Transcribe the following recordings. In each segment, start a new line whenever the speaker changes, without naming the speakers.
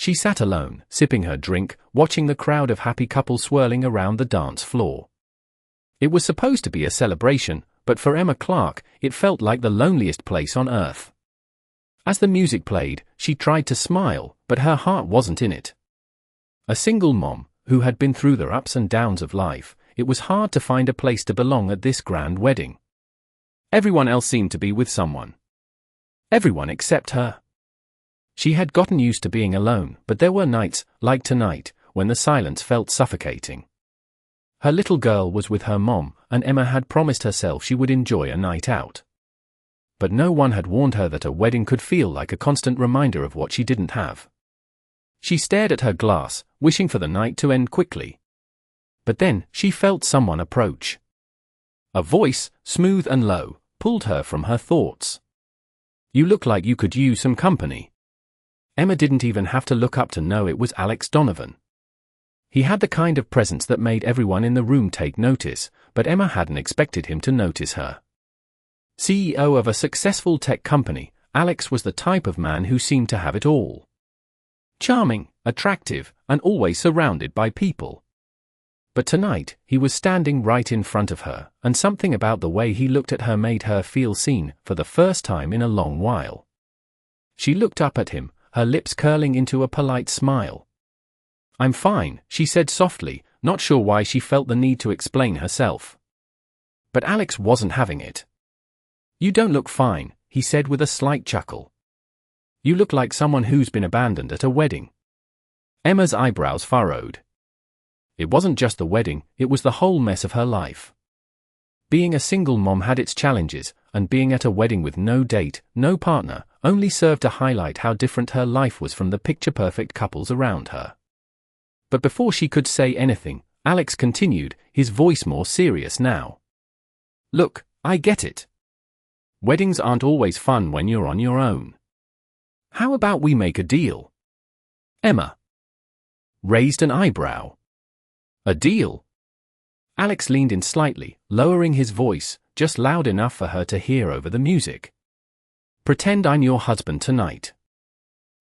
She sat alone, sipping her drink, watching the crowd of happy couples swirling around the dance floor. It was supposed to be a celebration, but for Emma Clark, it felt like the loneliest place on earth. As the music played, she tried to smile, but her heart wasn't in it. A single mom, who had been through the ups and downs of life, it was hard to find a place to belong at this grand wedding. Everyone else seemed to be with someone. Everyone except her. She had gotten used to being alone, but there were nights, like tonight, when the silence felt suffocating. Her little girl was with her mom, and Emma had promised herself she would enjoy a night out. But no one had warned her that a wedding could feel like a constant reminder of what she didn't have. She stared at her glass, wishing for the night to end quickly. But then, she felt someone approach. A voice, smooth and low, pulled her from her thoughts. "You look like you could use some company." Emma didn't even have to look up to know it was Alex Donovan. He had the kind of presence that made everyone in the room take notice, but Emma hadn't expected him to notice her. CEO of a successful tech company, Alex was the type of man who seemed to have it all. Charming, attractive, and always surrounded by people. But tonight, he was standing right in front of her, and something about the way he looked at her made her feel seen for the first time in a long while. She looked up at him, her lips curling into a polite smile. "I'm fine," she said softly, not sure why she felt the need to explain herself. But Alex wasn't having it. "You don't look fine," he said with a slight chuckle. "You look like someone who's been abandoned at a wedding." Emma's eyebrows furrowed. It wasn't just the wedding, it was the whole mess of her life. Being a single mom had its challenges, and being at a wedding with no date, no partner, only served to highlight how different her life was from the picture-perfect couples around her. But before she could say anything, Alex continued, his voice more serious now. "Look, I get it. Weddings aren't always fun when you're on your own. How about we make a deal?" Emma raised an eyebrow. "A deal?" Alex leaned in slightly, lowering his voice, just loud enough for her to hear over the music. "Pretend I'm your husband tonight."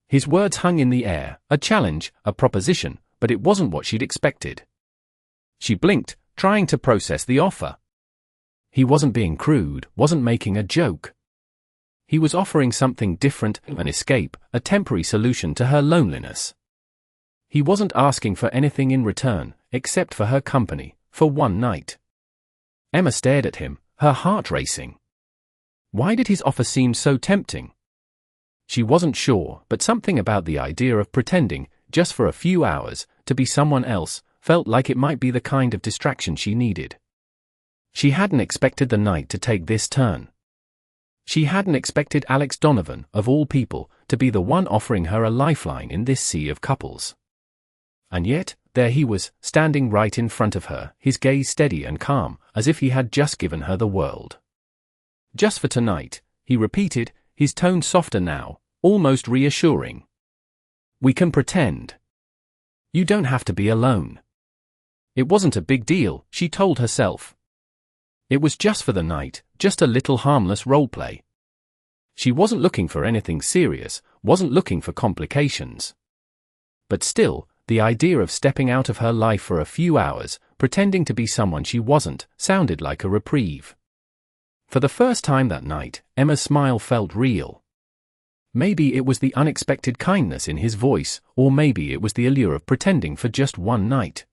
His words hung in the air, a challenge, a proposition, but it wasn't what she'd expected. She blinked, trying to process the offer. He wasn't being crude, wasn't making a joke. He was offering something different, an escape, a temporary solution to her loneliness. He wasn't asking for anything in return, except for her company, for one night. Emma stared at him, her heart racing. Why did his offer seem so tempting? She wasn't sure, but something about the idea of pretending, just for a few hours, to be someone else, felt like it might be the kind of distraction she needed. She hadn't expected the night to take this turn. She hadn't expected Alex Donovan, of all people, to be the one offering her a lifeline in this sea of couples. And yet, there he was, standing right in front of her, his gaze steady and calm, as if he had just given her the world. "Just for tonight," he repeated, his tone softer now, almost reassuring. "We can pretend. You don't have to be alone." It wasn't a big deal, she told herself. It was just for the night, just a little harmless roleplay. She wasn't looking for anything serious, wasn't looking for complications. But still, the idea of stepping out of her life for a few hours, pretending to be someone she wasn't, sounded like a reprieve. For the first time that night, Emma's smile felt real. Maybe it was the unexpected kindness in his voice, or maybe it was the allure of pretending for just one night.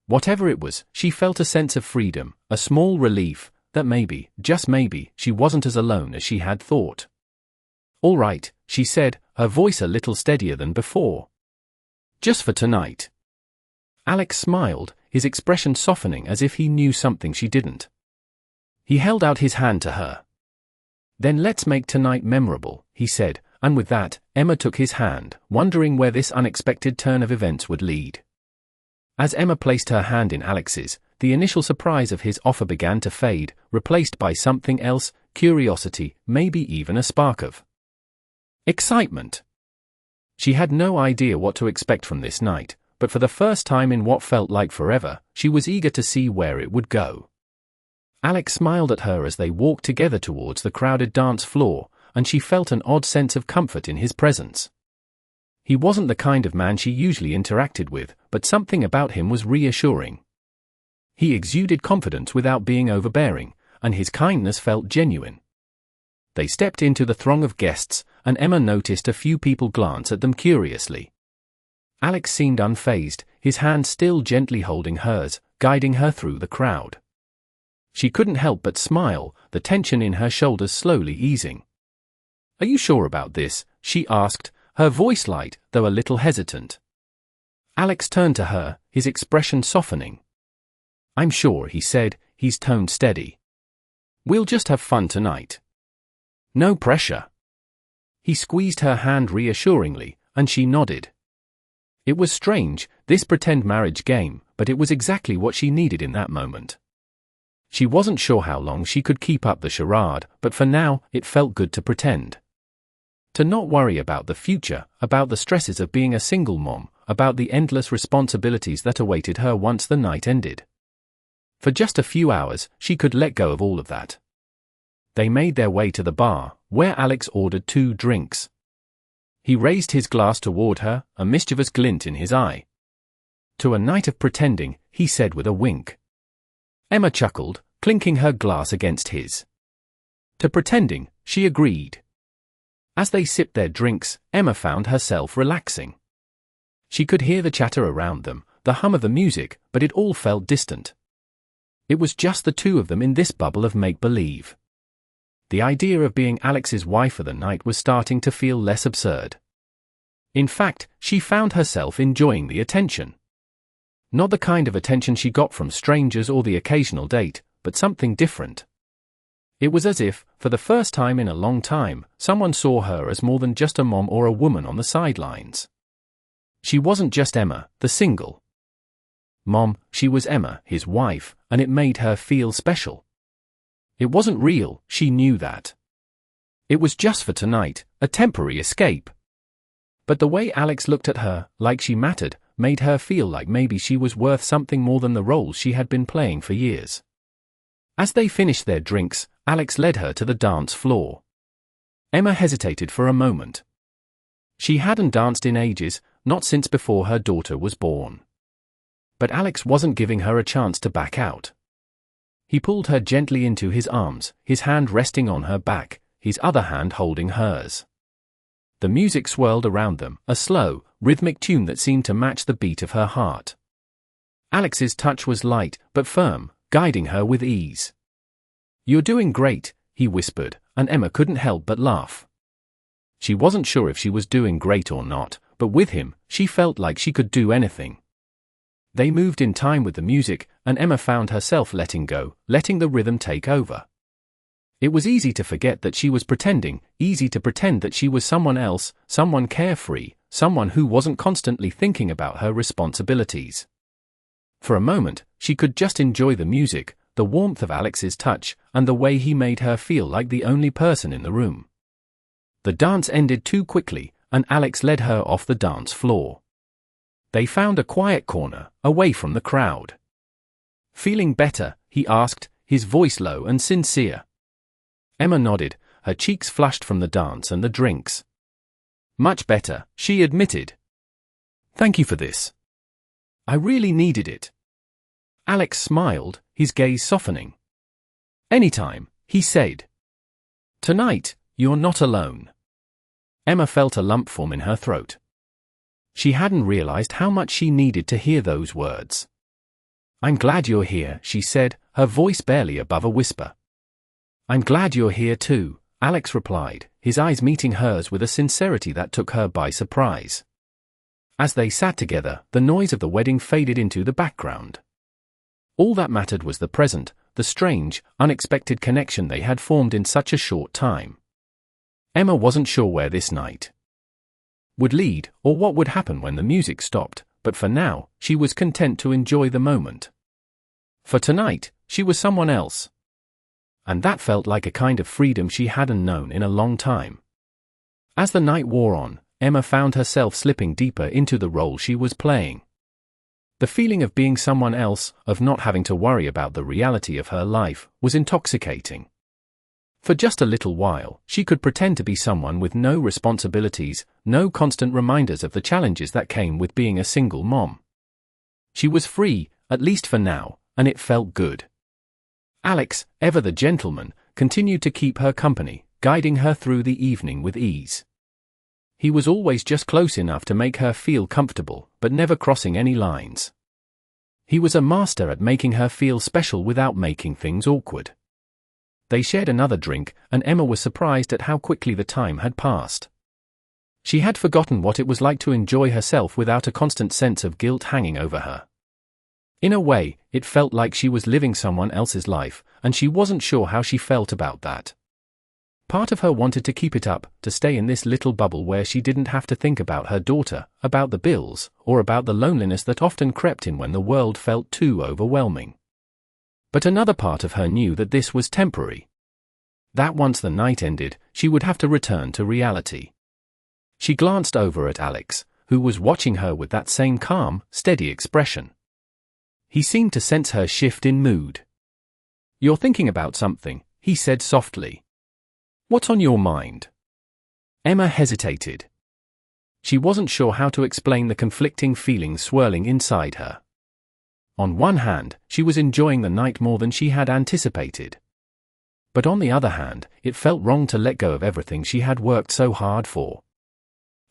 Whatever it was, she felt a sense of freedom, a small relief, that maybe, just maybe, she wasn't as alone as she had thought. "All right," she said, her voice a little steadier than before. "Just for tonight." Alex smiled, his expression softening as if he knew something she didn't. He held out his hand to her. "Then let's make tonight memorable," he said, and with that, Emma took his hand, wondering where this unexpected turn of events would lead. As Emma placed her hand in Alex's, the initial surprise of his offer began to fade, replaced by something else, curiosity, maybe even a spark of excitement. She had no idea what to expect from this night, but for the first time in what felt like forever, she was eager to see where it would go. Alex smiled at her as they walked together towards the crowded dance floor, and she felt an odd sense of comfort in his presence. He wasn't the kind of man she usually interacted with, but something about him was reassuring. He exuded confidence without being overbearing, and his kindness felt genuine. They stepped into the throng of guests, and Emma noticed a few people glance at them curiously. Alex seemed unfazed, his hand still gently holding hers, guiding her through the crowd. She couldn't help but smile, the tension in her shoulders slowly easing. "Are you sure about this?" she asked, her voice light, though a little hesitant. Alex turned to her, his expression softening. "I'm sure," he said, his tone steady. "We'll just have fun tonight. No pressure." He squeezed her hand reassuringly, and she nodded. It was strange, this pretend marriage game, but it was exactly what she needed in that moment. She wasn't sure how long she could keep up the charade, but for now, it felt good to pretend. To not worry about the future, about the stresses of being a single mom, about the endless responsibilities that awaited her once the night ended. For just a few hours, she could let go of all of that. They made their way to the bar, where Alex ordered 2 drinks. He raised his glass toward her, a mischievous glint in his eye. "To a night of pretending," he said with a wink. Emma chuckled, clinking her glass against his. "To pretending," she agreed. As they sipped their drinks, Emma found herself relaxing. She could hear the chatter around them, the hum of the music, but it all felt distant. It was just the two of them in this bubble of make-believe. The idea of being Alex's wife for the night was starting to feel less absurd. In fact, she found herself enjoying the attention. Not the kind of attention she got from strangers or the occasional date, but something different. It was as if, for the first time in a long time, someone saw her as more than just a mom or a woman on the sidelines. She wasn't just Emma, the single mom, she was Emma, his wife, and it made her feel special. It wasn't real, she knew that. It was just for tonight, a temporary escape. But the way Alex looked at her, like she mattered, made her feel like maybe she was worth something more than the roles she had been playing for years. As they finished their drinks, Alex led her to the dance floor. Emma hesitated for a moment. She hadn't danced in ages, not since before her daughter was born. But Alex wasn't giving her a chance to back out. He pulled her gently into his arms, his hand resting on her back, his other hand holding hers. The music swirled around them, a slow, rhythmic tune that seemed to match the beat of her heart. Alex's touch was light, but firm, guiding her with ease. "You're doing great," he whispered, and Emma couldn't help but laugh. She wasn't sure if she was doing great or not, but with him, she felt like she could do anything. They moved in time with the music, and Emma found herself letting go, letting the rhythm take over. It was easy to forget that she was pretending, easy to pretend that she was someone else, someone carefree, someone who wasn't constantly thinking about her responsibilities. For a moment, she could just enjoy the music, the warmth of Alex's touch, and the way he made her feel like the only person in the room. The dance ended too quickly, and Alex led her off the dance floor. They found a quiet corner, away from the crowd. "Feeling better?" he asked, his voice low and sincere. Emma nodded, her cheeks flushed from the dance and the drinks. "Much better," she admitted. "Thank you for this. I really needed it." Alex smiled, his gaze softening. "Anytime," he said. "Tonight, you're not alone." Emma felt a lump form in her throat. She hadn't realized how much she needed to hear those words. "I'm glad you're here," she said, her voice barely above a whisper. "I'm glad you're here too," Alex replied, his eyes meeting hers with a sincerity that took her by surprise. As they sat together, the noise of the wedding faded into the background. All that mattered was the present, the strange, unexpected connection they had formed in such a short time. Emma wasn't sure where this night would lead, or what would happen when the music stopped, but for now, she was content to enjoy the moment. For tonight, she was someone else. And that felt like a kind of freedom she hadn't known in a long time. As the night wore on, Emma found herself slipping deeper into the role she was playing. The feeling of being someone else, of not having to worry about the reality of her life, was intoxicating. For just a little while, she could pretend to be someone with no responsibilities, no constant reminders of the challenges that came with being a single mom. She was free, at least for now, and it felt good. Alex, ever the gentleman, continued to keep her company, guiding her through the evening with ease. He was always just close enough to make her feel comfortable, but never crossing any lines. He was a master at making her feel special without making things awkward. They shared another drink, and Emma was surprised at how quickly the time had passed. She had forgotten what it was like to enjoy herself without a constant sense of guilt hanging over her. In a way, it felt like she was living someone else's life, and she wasn't sure how she felt about that. Part of her wanted to keep it up, to stay in this little bubble where she didn't have to think about her daughter, about the bills, or about the loneliness that often crept in when the world felt too overwhelming. But another part of her knew that this was temporary. That once the night ended, she would have to return to reality. She glanced over at Alex, who was watching her with that same calm, steady expression. He seemed to sense her shift in mood. "You're thinking about something," he said softly. "What's on your mind?" Emma hesitated. She wasn't sure how to explain the conflicting feelings swirling inside her. On one hand, she was enjoying the night more than she had anticipated. But on the other hand, it felt wrong to let go of everything she had worked so hard for.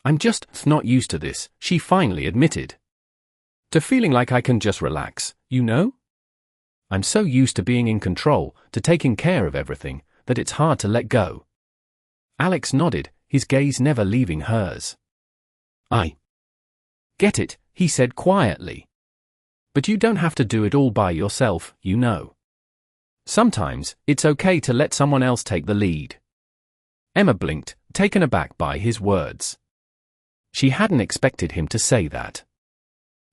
"I'm just not used to this," she finally admitted. "To feeling like I can just relax, you know? I'm so used to being in control, to taking care of everything, that it's hard to let go." Alex nodded, his gaze never leaving hers. "I get it," he said quietly. "But you don't have to do it all by yourself, you know. Sometimes, it's okay to let someone else take the lead." Emma blinked, taken aback by his words. She hadn't expected him to say that.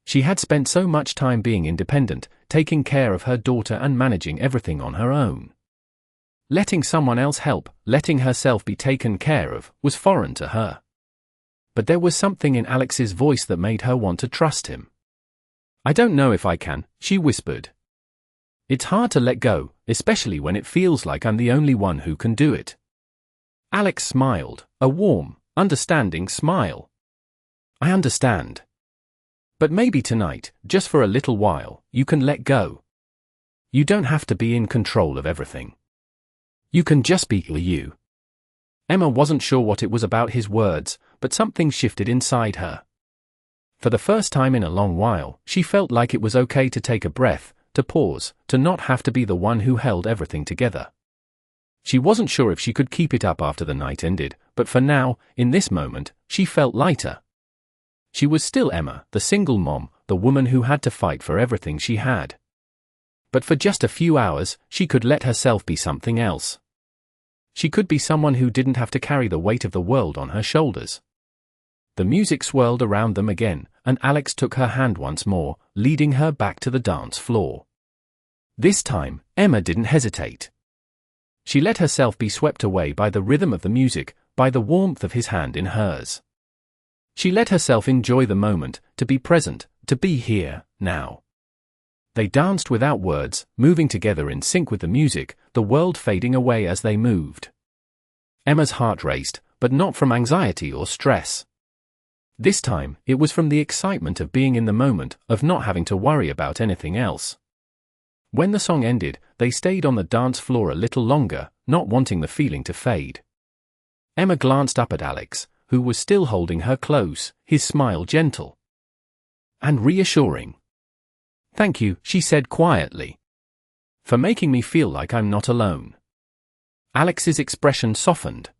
She had spent so much time being independent, taking care of her daughter and managing everything on her own. Letting someone else help, letting herself be taken care of, was foreign to her. But there was something in Alex's voice that made her want to trust him. "I don't know if I can," she whispered. "It's hard to let go, especially when it feels like I'm the only one who can do it." Alex smiled, a warm, understanding smile. "I understand. But maybe tonight, just for a little while, you can let go. You don't have to be in control of everything. You can just be you." Emma wasn't sure what it was about his words, but something shifted inside her. For the first time in a long while, she felt like it was okay to take a breath, to pause, to not have to be the one who held everything together. She wasn't sure if she could keep it up after the night ended, but for now, in this moment, she felt lighter. She was still Emma, the single mom, the woman who had to fight for everything she had. But for just a few hours, she could let herself be something else. She could be someone who didn't have to carry the weight of the world on her shoulders. The music swirled around them again, and Alex took her hand once more, leading her back to the dance floor. This time, Emma didn't hesitate. She let herself be swept away by the rhythm of the music, by the warmth of his hand in hers. She let herself enjoy the moment, to be present, to be here, now. They danced without words, moving together in sync with the music, the world fading away as they moved. Emma's heart raced, but not from anxiety or stress. This time, it was from the excitement of being in the moment, of not having to worry about anything else. When the song ended, they stayed on the dance floor a little longer, not wanting the feeling to fade. Emma glanced up at Alex, who was still holding her close, his smile gentle and reassuring. "Thank you," she said quietly, "for making me feel like I'm not alone." Alex's expression softened.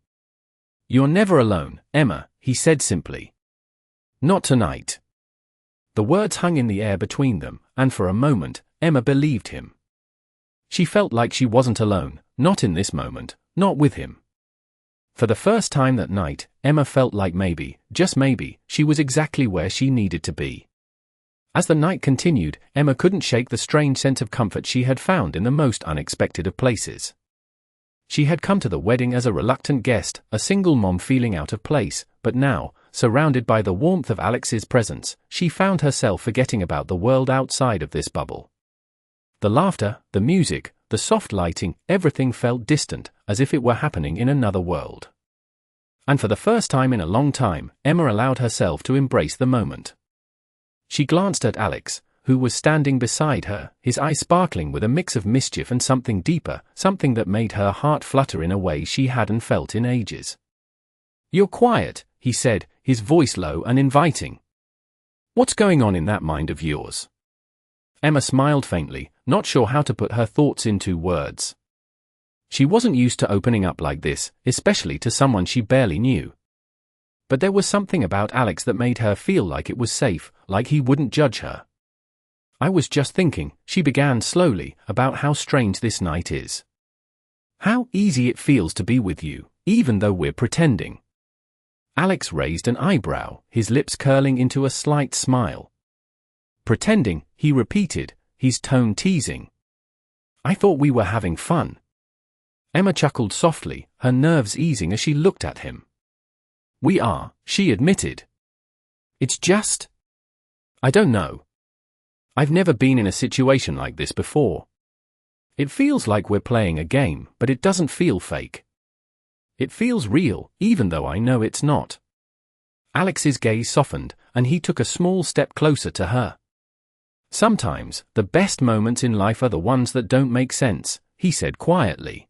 "You're never alone, Emma," he said simply. "Not tonight." The words hung in the air between them, and for a moment, Emma believed him. She felt like she wasn't alone, not in this moment, not with him. For the first time that night, Emma felt like maybe, just maybe, she was exactly where she needed to be. As the night continued, Emma couldn't shake the strange sense of comfort she had found in the most unexpected of places. She had come to the wedding as a reluctant guest, a single mom feeling out of place, but now, surrounded by the warmth of Alex's presence, she found herself forgetting about the world outside of this bubble. The laughter, the music, the soft lighting, everything felt distant, as if it were happening in another world. And for the first time in a long time, Emma allowed herself to embrace the moment. She glanced at Alex, who was standing beside her, his eyes sparkling with a mix of mischief and something deeper, something that made her heart flutter in a way she hadn't felt in ages. "You're quiet," he said, his voice low and inviting. "What's going on in that mind of yours?" Emma smiled faintly, not sure how to put her thoughts into words. She wasn't used to opening up like this, especially to someone she barely knew. But there was something about Alex that made her feel like it was safe, like he wouldn't judge her. "I was just thinking," she began slowly, "about how strange this night is. How easy it feels to be with you, even though we're pretending." Alex raised an eyebrow, his lips curling into a slight smile. "Pretending," he repeated, his tone teasing. "I thought we were having fun." Emma chuckled softly, her nerves easing as she looked at him. "We are," she admitted. "It's just, I don't know. I've never been in a situation like this before. It feels like we're playing a game, but it doesn't feel fake. It feels real, even though I know it's not." Alex's gaze softened, and he took a small step closer to her. "Sometimes, the best moments in life are the ones that don't make sense," he said quietly.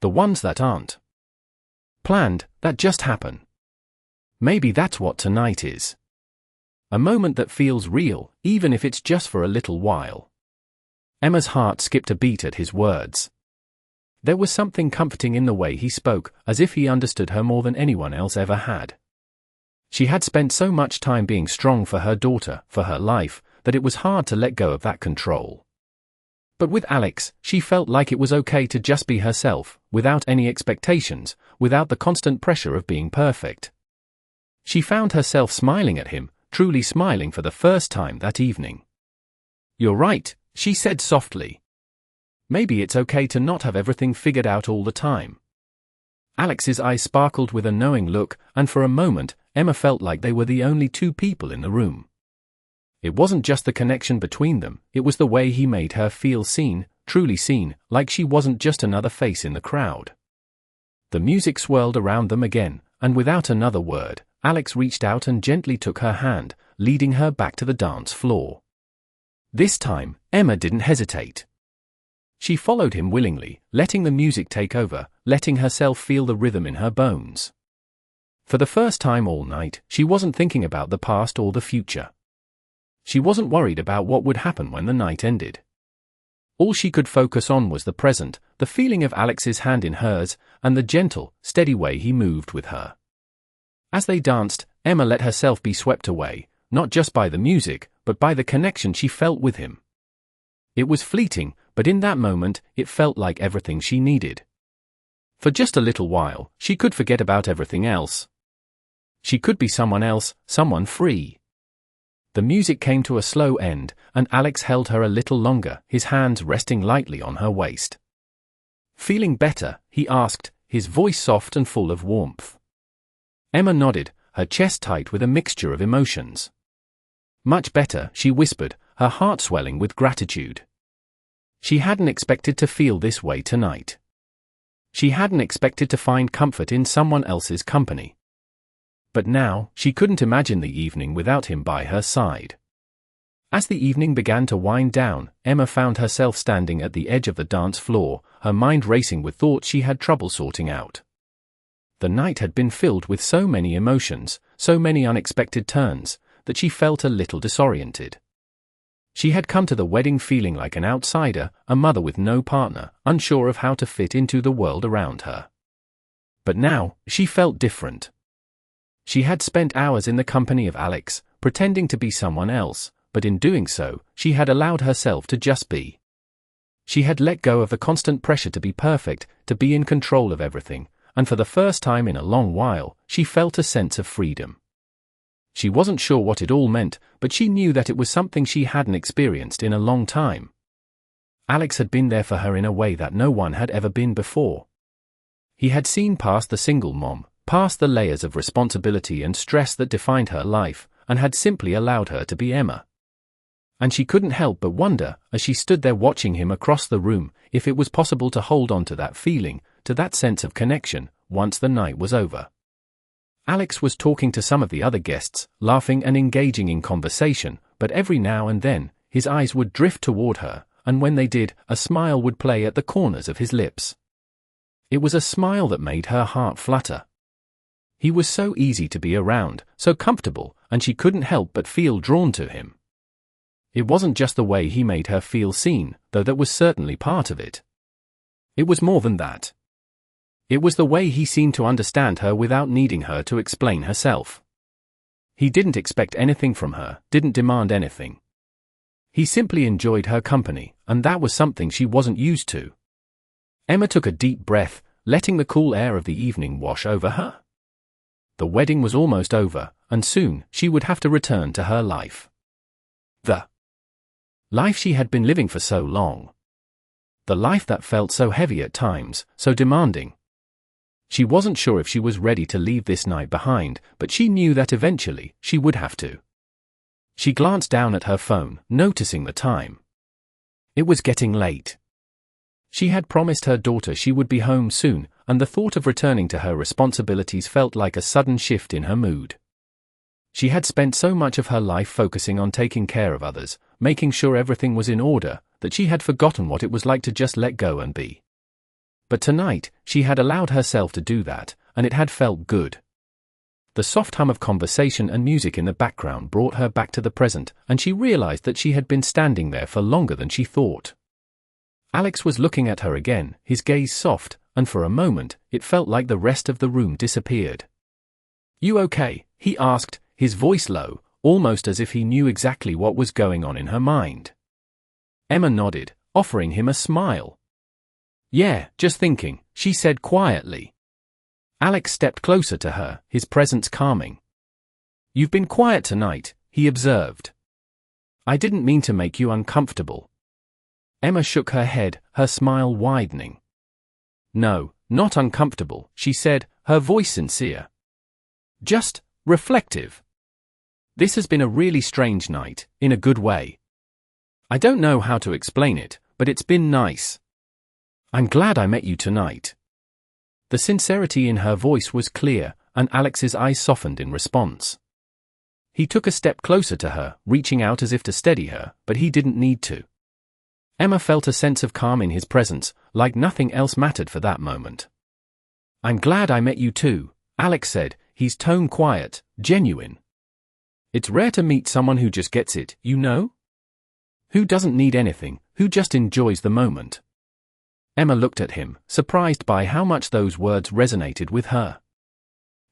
"The ones that aren't planned, that just happen. Maybe that's what tonight is. A moment that feels real, even if it's just for a little while." Emma's heart skipped a beat at his words. There was something comforting in the way he spoke, as if he understood her more than anyone else ever had. She had spent so much time being strong for her daughter, for her life, that it was hard to let go of that control. But with Alex, she felt like it was okay to just be herself, without any expectations, without the constant pressure of being perfect. She found herself smiling at him, truly smiling for the first time that evening. "You're right," she said softly. "Maybe it's okay to not have everything figured out all the time." Alex's eyes sparkled with a knowing look, and for a moment, Emma felt like they were the only two people in the room. It wasn't just the connection between them, it was the way he made her feel seen, truly seen, like she wasn't just another face in the crowd. The music swirled around them again, and without another word, Alex reached out and gently took her hand, leading her back to the dance floor. This time, Emma didn't hesitate. She followed him willingly, letting the music take over, letting herself feel the rhythm in her bones. For the first time all night, she wasn't thinking about the past or the future. She wasn't worried about what would happen when the night ended. All she could focus on was the present, the feeling of Alex's hand in hers, and the gentle, steady way he moved with her. As they danced, Emma let herself be swept away, not just by the music, but by the connection she felt with him. It was fleeting, but in that moment, it felt like everything she needed. For just a little while, she could forget about everything else. She could be someone else, someone free. The music came to a slow end, and Alex held her a little longer, his hands resting lightly on her waist. "Feeling better?" he asked, his voice soft and full of warmth. Emma nodded, her chest tight with a mixture of emotions. "Much better," she whispered, her heart swelling with gratitude. She hadn't expected to feel this way tonight. She hadn't expected to find comfort in someone else's company. But now, she couldn't imagine the evening without him by her side. As the evening began to wind down, Emma found herself standing at the edge of the dance floor, her mind racing with thoughts she had trouble sorting out. The night had been filled with so many emotions, so many unexpected turns, that she felt a little disoriented. She had come to the wedding feeling like an outsider, a mother with no partner, unsure of how to fit into the world around her. But now, she felt different. She had spent hours in the company of Alex, pretending to be someone else, but in doing so, she had allowed herself to just be. She had let go of the constant pressure to be perfect, to be in control of everything, and for the first time in a long while, she felt a sense of freedom. She wasn't sure what it all meant, but she knew that it was something she hadn't experienced in a long time. Alex had been there for her in a way that no one had ever been before. He had seen past the single mom, past the layers of responsibility and stress that defined her life, and had simply allowed her to be Emma. And she couldn't help but wonder, as she stood there watching him across the room, if it was possible to hold on to that feeling, to that sense of connection, once the night was over. Alex was talking to some of the other guests, laughing and engaging in conversation, but every now and then, his eyes would drift toward her, and when they did, a smile would play at the corners of his lips. It was a smile that made her heart flutter. He was so easy to be around, so comfortable, and she couldn't help but feel drawn to him. It wasn't just the way he made her feel seen, though that was certainly part of it. It was more than that. It was the way he seemed to understand her without needing her to explain herself. He didn't expect anything from her, didn't demand anything. He simply enjoyed her company, and that was something she wasn't used to. Emma took a deep breath, letting the cool air of the evening wash over her. The wedding was almost over, and soon she would have to return to her life. The life she had been living for so long. The life that felt so heavy at times, so demanding. She wasn't sure if she was ready to leave this night behind, but she knew that eventually she would have to. She glanced down at her phone, noticing the time. It was getting late. She had promised her daughter she would be home soon, and the thought of returning to her responsibilities felt like a sudden shift in her mood. She had spent so much of her life focusing on taking care of others, making sure everything was in order, that she had forgotten what it was like to just let go and be. But tonight, she had allowed herself to do that, and it had felt good. The soft hum of conversation and music in the background brought her back to the present, and she realized that she had been standing there for longer than she thought. Alex was looking at her again, his gaze soft, and for a moment, it felt like the rest of the room disappeared. "You okay?" he asked, his voice low, almost as if he knew exactly what was going on in her mind. Emma nodded, offering him a smile. "Yeah, just thinking," she said quietly. Alex stepped closer to her, his presence calming. "You've been quiet tonight," he observed. "I didn't mean to make you uncomfortable." Emma shook her head, her smile widening. "No, not uncomfortable," she said, her voice sincere. "Just reflective. This has been a really strange night, in a good way. I don't know how to explain it, but it's been nice. I'm glad I met you tonight." The sincerity in her voice was clear, and Alex's eyes softened in response. He took a step closer to her, reaching out as if to steady her, but he didn't need to. Emma felt a sense of calm in his presence, like nothing else mattered for that moment. "I'm glad I met you too," Alex said, his tone quiet, genuine. "It's rare to meet someone who just gets it, you know? Who doesn't need anything, who just enjoys the moment." Emma looked at him, surprised by how much those words resonated with her.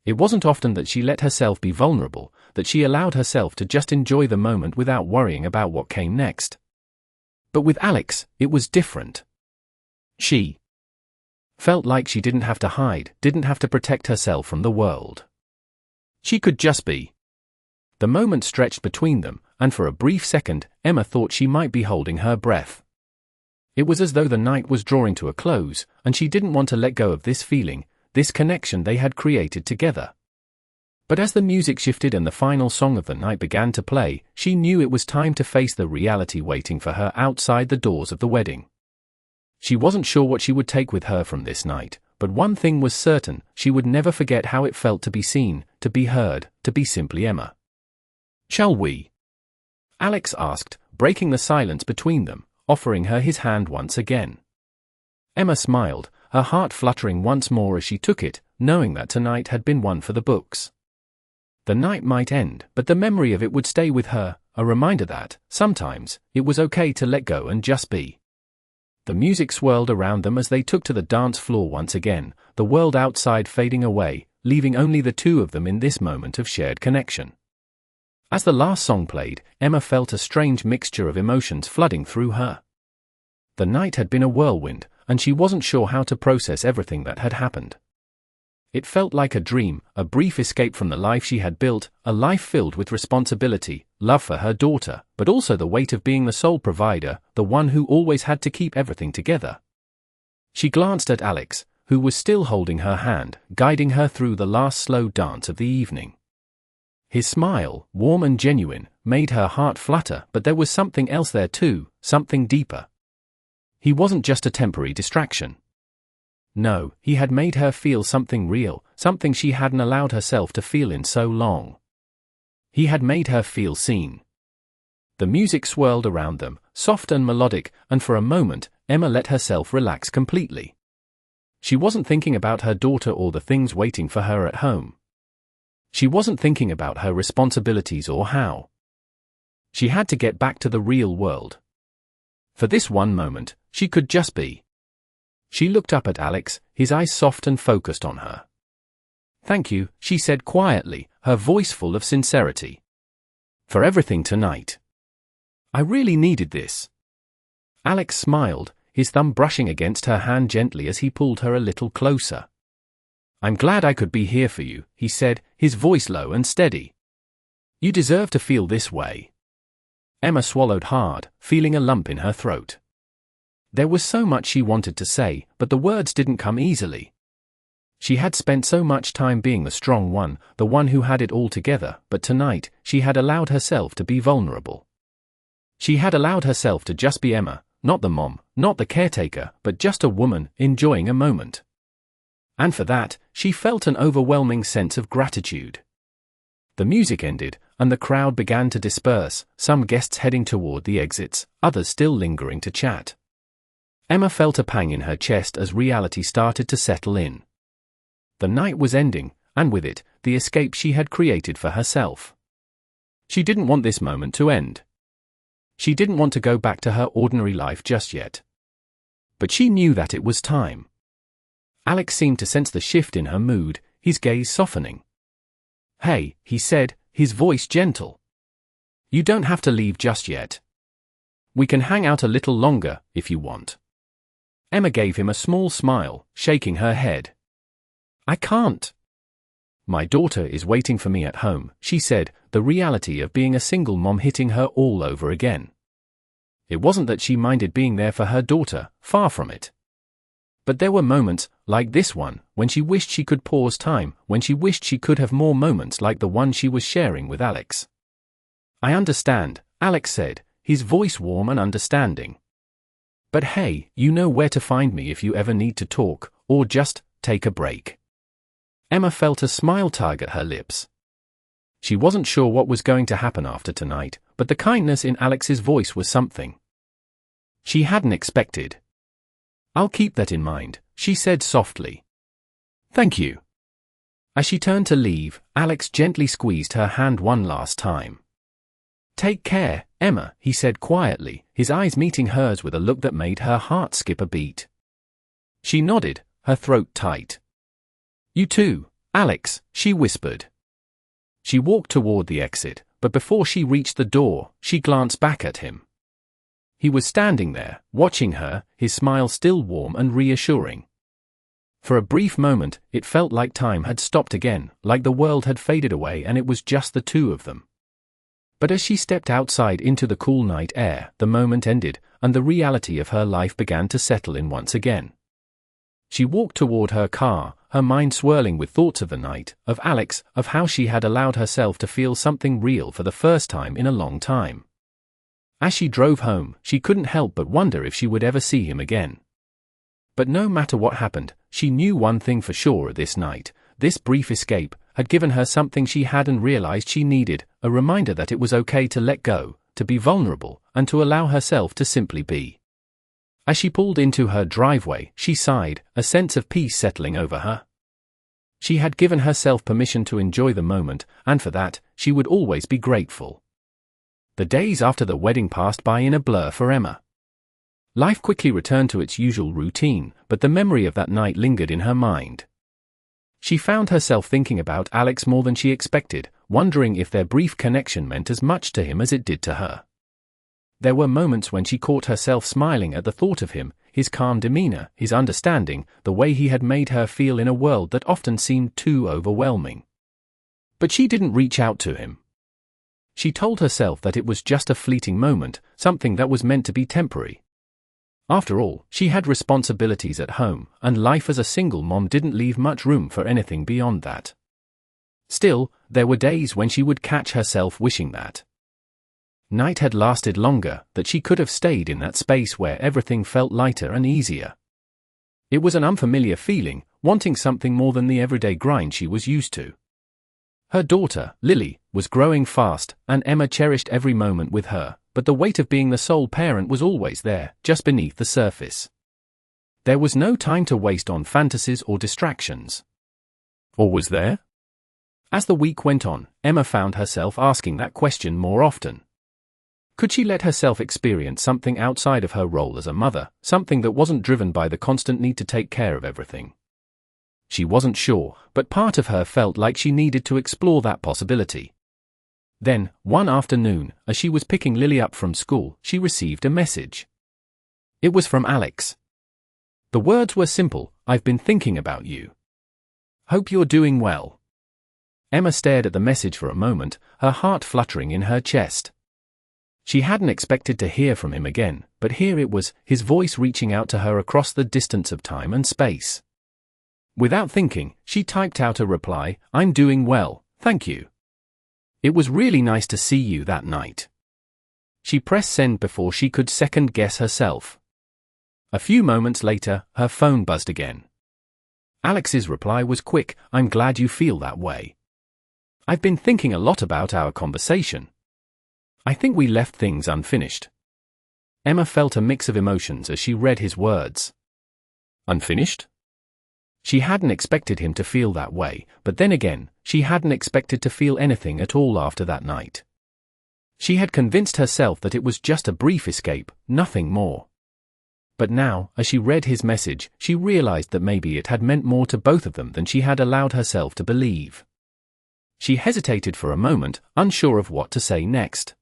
It wasn't often that she let herself be vulnerable, that she allowed herself to just enjoy the moment without worrying about what came next. But with Alex, it was different. She felt like she didn't have to hide, didn't have to protect herself from the world. She could just be. The moment stretched between them, and for a brief second, Emma thought she might be holding her breath. It was as though the night was drawing to a close, and she didn't want to let go of this feeling, this connection they had created together. But as the music shifted and the final song of the night began to play, she knew it was time to face the reality waiting for her outside the doors of the wedding. She wasn't sure what she would take with her from this night, but one thing was certain, she would never forget how it felt to be seen, to be heard, to be simply Emma. "Shall we?" Alex asked, breaking the silence between them, offering her his hand once again. Emma smiled, her heart fluttering once more as she took it, knowing that tonight had been one for the books. The night might end, but the memory of it would stay with her, a reminder that, sometimes, it was okay to let go and just be. The music swirled around them as they took to the dance floor once again, the world outside fading away, leaving only the two of them in this moment of shared connection. As the last song played, Emma felt a strange mixture of emotions flooding through her. The night had been a whirlwind, and she wasn't sure how to process everything that had happened. It felt like a dream, a brief escape from the life she had built, a life filled with responsibility, love for her daughter, but also the weight of being the sole provider, the one who always had to keep everything together. She glanced at Alex, who was still holding her hand, guiding her through the last slow dance of the evening. His smile, warm and genuine, made her heart flutter, but there was something else there too, something deeper. He wasn't just a temporary distraction. No, he had made her feel something real, something she hadn't allowed herself to feel in so long. He had made her feel seen. The music swirled around them, soft and melodic, and for a moment, Emma let herself relax completely. She wasn't thinking about her daughter or the things waiting for her at home. She wasn't thinking about her responsibilities or how she had to get back to the real world. For this one moment, she could just be. She looked up at Alex, his eyes soft and focused on her. "Thank you," she said quietly, her voice full of sincerity. "For everything tonight. I really needed this." Alex smiled, his thumb brushing against her hand gently as he pulled her a little closer. "I'm glad I could be here for you," he said, his voice low and steady. "You deserve to feel this way." Emma swallowed hard, feeling a lump in her throat. There was so much she wanted to say, but the words didn't come easily. She had spent so much time being the strong one, the one who had it all together, but tonight, she had allowed herself to be vulnerable. She had allowed herself to just be Emma, not the mom, not the caretaker, but just a woman, enjoying a moment. And for that, she felt an overwhelming sense of gratitude. The music ended, and the crowd began to disperse, some guests heading toward the exits, others still lingering to chat. Emma felt a pang in her chest as reality started to settle in. The night was ending, and with it, the escape she had created for herself. She didn't want this moment to end. She didn't want to go back to her ordinary life just yet. But she knew that it was time. Alex seemed to sense the shift in her mood, his gaze softening. "Hey," he said, his voice gentle. "You don't have to leave just yet. We can hang out a little longer, if you want." Emma gave him a small smile, shaking her head. "I can't. My daughter is waiting for me at home," she said, the reality of being a single mom hitting her all over again. It wasn't that she minded being there for her daughter, far from it. But there were moments, like this one, when she wished she could pause time, when she wished she could have more moments like the one she was sharing with Alex. "I understand," Alex said, his voice warm and understanding. "But hey, you know where to find me if you ever need to talk, or just take a break." Emma felt a smile tug at her lips. She wasn't sure what was going to happen after tonight, but the kindness in Alex's voice was something she hadn't expected. "I'll keep that in mind," she said softly. "Thank you." As she turned to leave, Alex gently squeezed her hand one last time. "Take care, Emma," he said quietly, his eyes meeting hers with a look that made her heart skip a beat. She nodded, her throat tight. "You too, Alex," she whispered. She walked toward the exit, but before she reached the door, she glanced back at him. He was standing there, watching her, his smile still warm and reassuring. For a brief moment, it felt like time had stopped again, like the world had faded away and it was just the two of them. But as she stepped outside into the cool night air, the moment ended, and the reality of her life began to settle in once again. She walked toward her car, her mind swirling with thoughts of the night, of Alex, of how she had allowed herself to feel something real for the first time in a long time. As she drove home, she couldn't help but wonder if she would ever see him again. But no matter what happened, she knew one thing for sure this night: this brief escape had given her something she hadn't realized she needed, a reminder that it was okay to let go, to be vulnerable, and to allow herself to simply be. As she pulled into her driveway, she sighed, a sense of peace settling over her. She had given herself permission to enjoy the moment, and for that, she would always be grateful. The days after the wedding passed by in a blur for Emma. Life quickly returned to its usual routine, but the memory of that night lingered in her mind. She found herself thinking about Alex more than she expected, wondering if their brief connection meant as much to him as it did to her. There were moments when she caught herself smiling at the thought of him, his calm demeanor, his understanding, the way he had made her feel in a world that often seemed too overwhelming. But she didn't reach out to him. She told herself that it was just a fleeting moment, something that was meant to be temporary. After all, she had responsibilities at home, and life as a single mom didn't leave much room for anything beyond that. Still, there were days when she would catch herself wishing that night had lasted longer, that she could have stayed in that space where everything felt lighter and easier. It was an unfamiliar feeling, wanting something more than the everyday grind she was used to. Her daughter, Lily, was growing fast, and Emma cherished every moment with her, but the weight of being the sole parent was always there, just beneath the surface. There was no time to waste on fantasies or distractions. Or was there? As the week went on, Emma found herself asking that question more often. Could she let herself experience something outside of her role as a mother, something that wasn't driven by the constant need to take care of everything? She wasn't sure, but part of her felt like she needed to explore that possibility. Then, one afternoon, as she was picking Lily up from school, she received a message. It was from Alex. The words were simple: "I've been thinking about you. Hope you're doing well." Emma stared at the message for a moment, her heart fluttering in her chest. She hadn't expected to hear from him again, but here it was, his voice reaching out to her across the distance of time and space. Without thinking, she typed out a reply, "I'm doing well, thank you. It was really nice to see you that night." She pressed send before she could second-guess herself. A few moments later, her phone buzzed again. Alex's reply was quick, "I'm glad you feel that way. I've been thinking a lot about our conversation. I think we left things unfinished." Emma felt a mix of emotions as she read his words. Unfinished? She hadn't expected him to feel that way, but then again, she hadn't expected to feel anything at all after that night. She had convinced herself that it was just a brief escape, nothing more. But now, as she read his message, she realized that maybe it had meant more to both of them than she had allowed herself to believe. She hesitated for a moment, unsure of what to say next.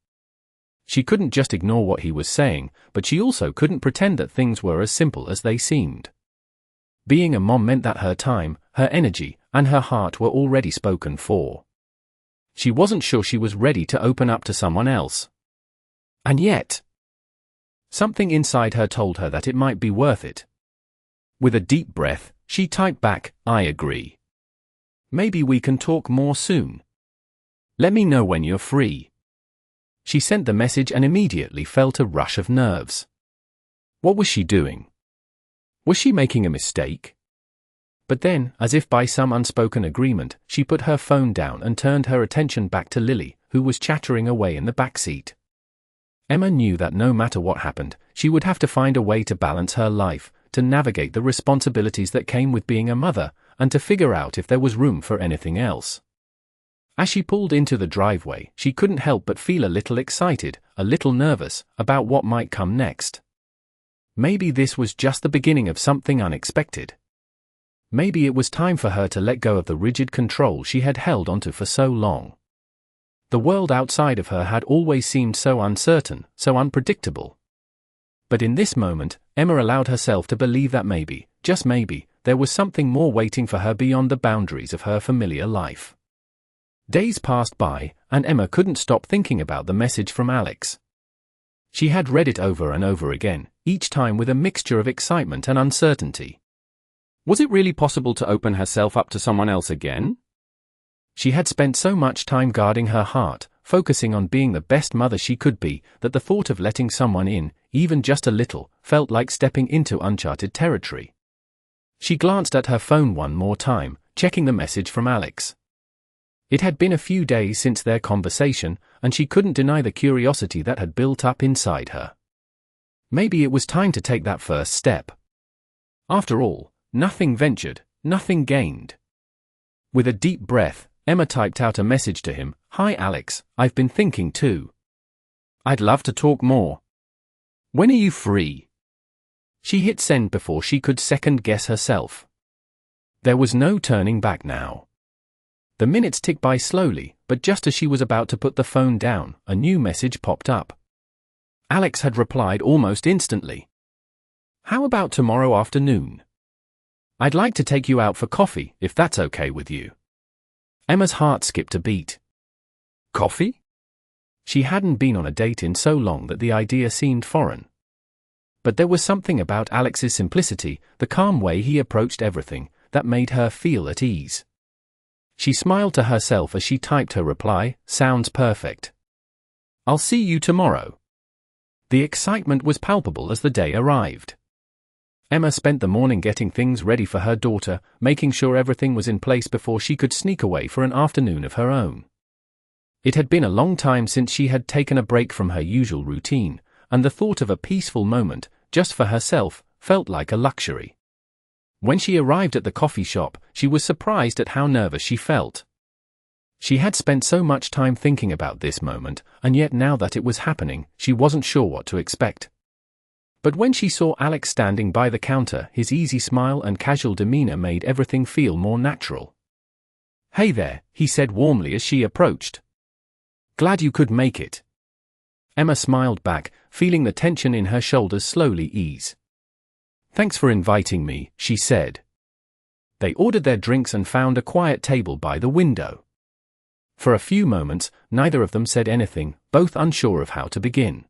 She couldn't just ignore what he was saying, but she also couldn't pretend that things were as simple as they seemed. Being a mom meant that her time, her energy, and her heart were already spoken for. She wasn't sure she was ready to open up to someone else. And yet, something inside her told her that it might be worth it. With a deep breath, she typed back, "I agree. Maybe we can talk more soon. Let me know when you're free." She sent the message and immediately felt a rush of nerves. What was she doing? Was she making a mistake? But then, as if by some unspoken agreement, she put her phone down and turned her attention back to Lily, who was chattering away in the back seat. Emma knew that no matter what happened, she would have to find a way to balance her life, to navigate the responsibilities that came with being a mother, and to figure out if there was room for anything else. As she pulled into the driveway, she couldn't help but feel a little excited, a little nervous, about what might come next. Maybe this was just the beginning of something unexpected. Maybe it was time for her to let go of the rigid control she had held onto for so long. The world outside of her had always seemed so uncertain, so unpredictable. But in this moment, Emma allowed herself to believe that maybe, just maybe, there was something more waiting for her beyond the boundaries of her familiar life. Days passed by, and Emma couldn't stop thinking about the message from Alex. She had read it over and over again, each time with a mixture of excitement and uncertainty. Was it really possible to open herself up to someone else again? She had spent so much time guarding her heart, focusing on being the best mother she could be, that the thought of letting someone in, even just a little, felt like stepping into uncharted territory. She glanced at her phone one more time, checking the message from Alex. It had been a few days since their conversation, and she couldn't deny the curiosity that had built up inside her. Maybe it was time to take that first step. After all, nothing ventured, nothing gained. With a deep breath, Emma typed out a message to him, "Hi Alex, I've been thinking too. I'd love to talk more. When are you free?" She hit send before she could second-guess herself. There was no turning back now. The minutes ticked by slowly, but just as she was about to put the phone down, a new message popped up. Alex had replied almost instantly. "How about tomorrow afternoon? I'd like to take you out for coffee, if that's okay with you." Emma's heart skipped a beat. Coffee? She hadn't been on a date in so long that the idea seemed foreign. But there was something about Alex's simplicity, the calm way he approached everything, that made her feel at ease. She smiled to herself as she typed her reply, "Sounds perfect. I'll see you tomorrow." The excitement was palpable as the day arrived. Emma spent the morning getting things ready for her daughter, making sure everything was in place before she could sneak away for an afternoon of her own. It had been a long time since she had taken a break from her usual routine, and the thought of a peaceful moment, just for herself, felt like a luxury. When she arrived at the coffee shop, she was surprised at how nervous she felt. She had spent so much time thinking about this moment, and yet now that it was happening, she wasn't sure what to expect. But when she saw Alex standing by the counter, his easy smile and casual demeanor made everything feel more natural. "Hey there," he said warmly as she approached. "Glad you could make it." Emma smiled back, feeling the tension in her shoulders slowly ease. "Thanks for inviting me," she said. They ordered their drinks and found a quiet table by the window. For a few moments, neither of them said anything, both unsure of how to begin.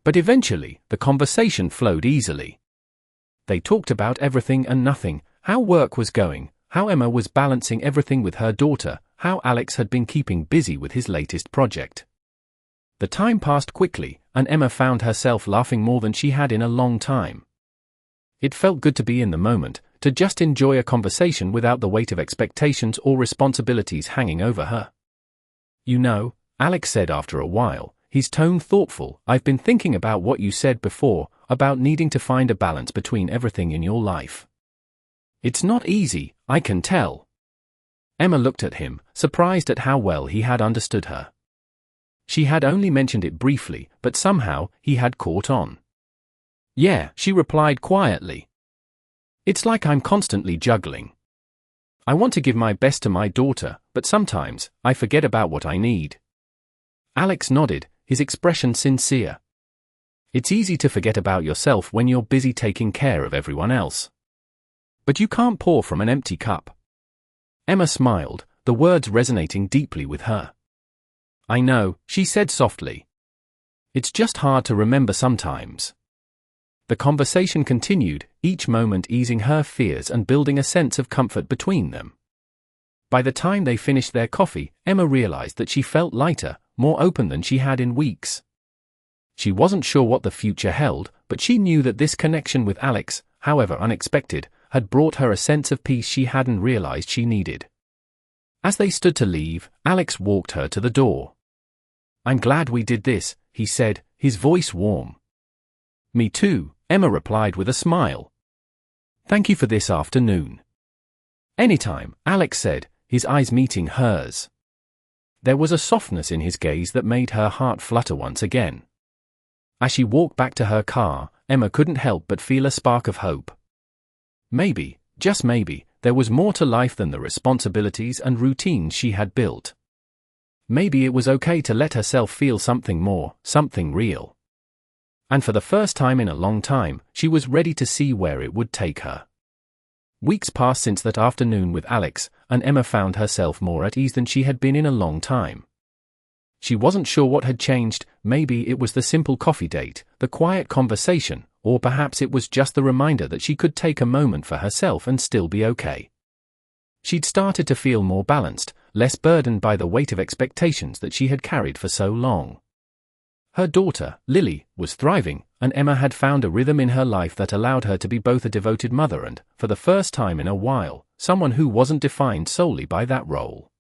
But eventually, the conversation flowed easily. They talked about everything and nothing, how work was going, how Emma was balancing everything with her daughter, how Alex had been keeping busy with his latest project. The time passed quickly, and Emma found herself laughing more than she had in a long time. It felt good to be in the moment, to just enjoy a conversation without the weight of expectations or responsibilities hanging over her. "You know," Alex said after a while, his tone thoughtful, "I've been thinking about what you said before, about needing to find a balance between everything in your life. It's not easy, I can tell." Emma looked at him, surprised at how well he had understood her. She had only mentioned it briefly, but somehow, he had caught on. "Yeah," she replied quietly. "It's like I'm constantly juggling. I want to give my best to my daughter, but sometimes, I forget about what I need." Alex nodded, his expression sincere. "It's easy to forget about yourself when you're busy taking care of everyone else. But you can't pour from an empty cup." Emma smiled, the words resonating deeply with her. "I know," she said softly. "It's just hard to remember sometimes." The conversation continued, each moment easing her fears and building a sense of comfort between them. By the time they finished their coffee, Emma realized that she felt lighter, more open than she had in weeks. She wasn't sure what the future held, but she knew that this connection with Alex, however unexpected, had brought her a sense of peace she hadn't realized she needed. As they stood to leave, Alex walked her to the door. "I'm glad we did this," he said, his voice warm. "Me too," Emma replied with a smile. "Thank you for this afternoon." "Anytime," Alex said, his eyes meeting hers. There was a softness in his gaze that made her heart flutter once again. As she walked back to her car, Emma couldn't help but feel a spark of hope. Maybe, just maybe, there was more to life than the responsibilities and routines she had built. Maybe it was okay to let herself feel something more, something real. And for the first time in a long time, she was ready to see where it would take her. Weeks passed since that afternoon with Alex, and Emma found herself more at ease than she had been in a long time. She wasn't sure what had changed, maybe it was the simple coffee date, the quiet conversation, or perhaps it was just the reminder that she could take a moment for herself and still be okay. She'd started to feel more balanced, less burdened by the weight of expectations that she had carried for so long. Her daughter, Lily, was thriving, and Emma had found a rhythm in her life that allowed her to be both a devoted mother and, for the first time in a while, someone who wasn't defined solely by that role.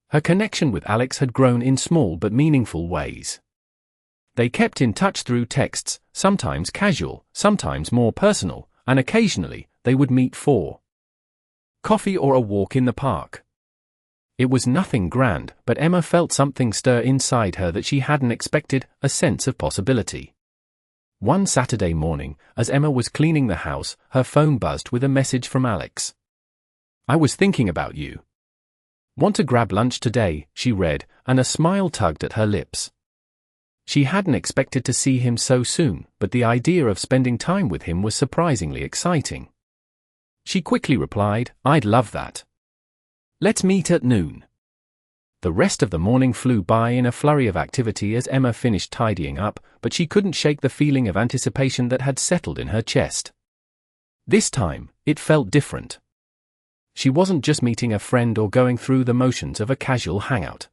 Her connection with Alex had grown in small but meaningful ways. They kept in touch through texts, sometimes casual, sometimes more personal, and occasionally, they would meet for coffee or a walk in the park. It was nothing grand, but Emma felt something stir inside her that she hadn't expected, a sense of possibility. One Saturday morning, as Emma was cleaning the house, her phone buzzed with a message from Alex. "I was thinking about you. Want to grab lunch today," she read, and a smile tugged at her lips. She hadn't expected to see him so soon, but the idea of spending time with him was surprisingly exciting. She quickly replied, "I'd love that. Let's meet at noon." The rest of the morning flew by in a flurry of activity as Emma finished tidying up, but she couldn't shake the feeling of anticipation that had settled in her chest. This time, it felt different. She wasn't just meeting a friend or going through the motions of a casual hangout.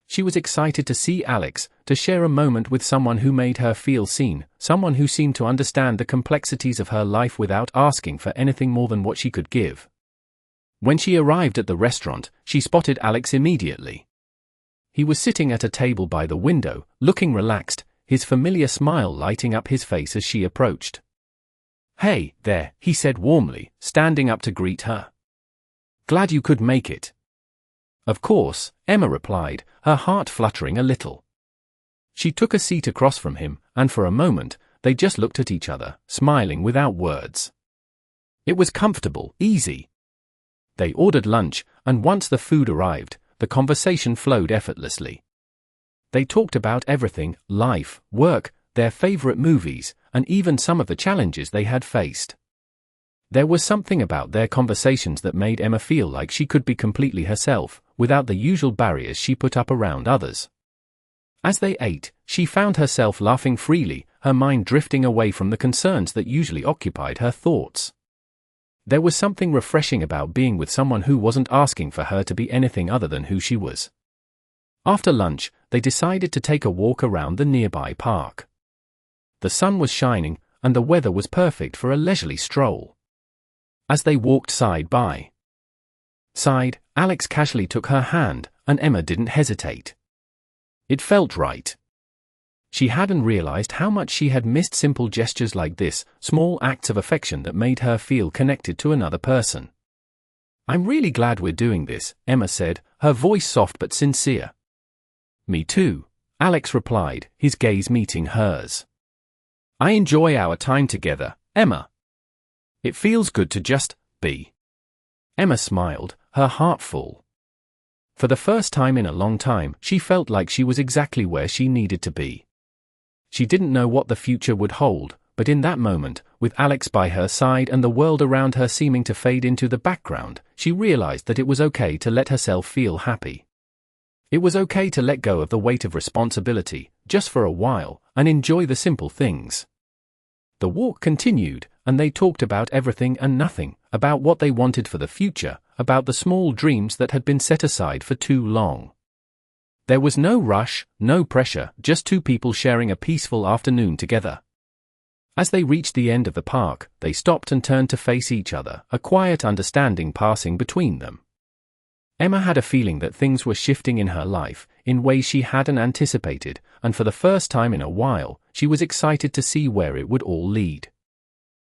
She was excited to see Alex, to share a moment with someone who made her feel seen, someone who seemed to understand the complexities of her life without asking for anything more than what she could give. When she arrived at the restaurant, she spotted Alex immediately. He was sitting at a table by the window, looking relaxed, his familiar smile lighting up his face as she approached. "Hey, there," he said warmly, standing up to greet her. "Glad you could make it." "Of course," Emma replied, her heart fluttering a little. She took a seat across from him, and for a moment, they just looked at each other, smiling without words. It was comfortable, easy. They ordered lunch, and once the food arrived, the conversation flowed effortlessly. They talked about everything: life, work, their favorite movies, and even some of the challenges they had faced. There was something about their conversations that made Emma feel like she could be completely herself, without the usual barriers she put up around others. As they ate, she found herself laughing freely, her mind drifting away from the concerns that usually occupied her thoughts. There was something refreshing about being with someone who wasn't asking for her to be anything other than who she was. After lunch, they decided to take a walk around the nearby park. The sun was shining, and the weather was perfect for a leisurely stroll. As they walked side by side, Alex casually took her hand, and Emma didn't hesitate. It felt right. She hadn't realized how much she had missed simple gestures like this, small acts of affection that made her feel connected to another person. "I'm really glad we're doing this," Emma said, her voice soft but sincere. "Me too," Alex replied, his gaze meeting hers. "I enjoy our time together, Emma. It feels good to just be." Emma smiled, her heart full. For the first time in a long time, she felt like she was exactly where she needed to be. She didn't know what the future would hold, but in that moment, with Alex by her side and the world around her seeming to fade into the background, she realized that it was okay to let herself feel happy. It was okay to let go of the weight of responsibility, just for a while, and enjoy the simple things. The walk continued, and they talked about everything and nothing, about what they wanted for the future, about the small dreams that had been set aside for too long. There was no rush, no pressure, just two people sharing a peaceful afternoon together. As they reached the end of the park, they stopped and turned to face each other, a quiet understanding passing between them. Emma had a feeling that things were shifting in her life, in ways she hadn't anticipated, and for the first time in a while, she was excited to see where it would all lead.